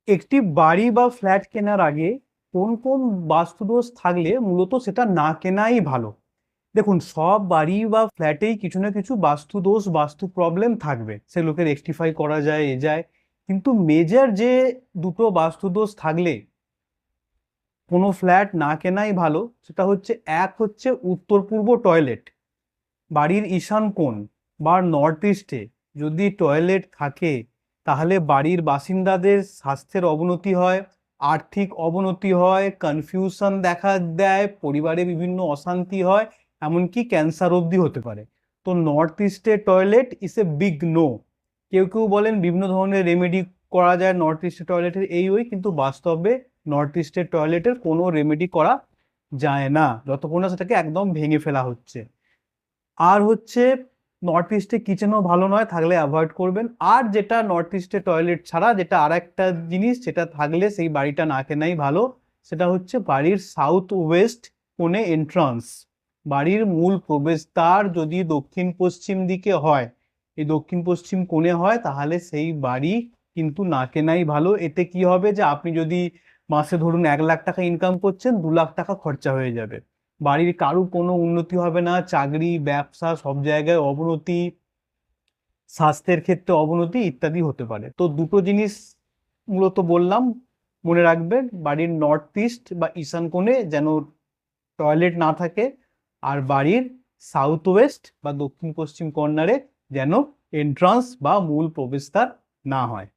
একটি বাড়ি বা ফ্ল্যাট কেনার আগে কোন কোন বাস্তুদোষ থাকলে মূলত সেটা না কেনাই ভালো। দেখুন, সব বাড়ি বা ফ্ল্যাটেই কিছু না কিছু বাস্তুদোষ বাস্তু প্রবলেম থাকবে, সেগুলোকে রেকটিফাই করা যায় যায়। কিন্তু মেজর যে দুটো বাস্তুদোষ থাকলে কোনো ফ্ল্যাট না কেনাই ভালো, সেটা হচ্ছে, এক হচ্ছে উত্তর পূর্ব টয়লেট। বাড়ির ঈশান কোণ বা নর্থ ইস্টে যদি টয়লেট থাকে, তাহলে বাড়ির বাসিন্দাদের স্বাস্থ্যের অবনতি হয়, আর্থিক অবনতি হয়, কনফিউশন দেখা দেয়, পরিবারে বিভিন্ন অশান্তি হয়, এমনকি ক্যান্সার অবধি হতে পারে। তো নর্থ ইস্টে toilet is a big no. কেউ কেউ বলেন বিভিন্ন ধরনের রেমেডি করা যায় নর্থ ইস্টের টয়লেটের, এই ওই, কিন্তু বাস্তবে নর্থ ইস্টের টয়লেটের কোনো রেমেডি করা যায় না যতক্ষণ না সেটাকে একদম ভেঙে ফেলা হচ্ছে। আর হচ্ছে, নর্থ ইস্টে কিচেনও ভালো নয়, থাকলে অ্যাভয়েড করবেন। আর যেটা নর্থ ইস্টে টয়লেট ছাড়া যেটা আর একটা জিনিস, যেটা থাকলে সেই বাড়িটা না কেনাই ভালো, সেটা হচ্ছে বাড়ির সাউথ ওয়েস্ট কোণে এন্ট্রান্স। বাড়ির মূল প্রবেশদ্বার যদি দক্ষিণ পশ্চিম দিকে হয়, এই দক্ষিণ পশ্চিম কোণে হয়, তাহলে সেই বাড়ি কিন্তু না কেনাই ভালো। এতে কি হবে, যে আপনি যদি মাসে ধরুন 1 লাখ টাকা ইনকাম করছেন, 2 লাখ টাকা খরচা হয়ে যাবে। বাড়ির কারুর কোনো উন্নতি হবে না, চাকরি ব্যবসা সব জায়গায় অবনতি, স্বাস্থ্যের ক্ষেত্রে অবনতি ইত্যাদি হতে পারে। তো দুটো জিনিস মূলত বললাম, মনে রাখবেন, বাড়ির নর্থ ইস্ট বা ঈশান কোণে যেন টয়লেট না থাকে, আর বাড়ির সাউথ ওয়েস্ট বা দক্ষিণ পশ্চিম কর্নারে যেন এন্ট্রান্স বা মূল প্রবেশদ্বার না হয়।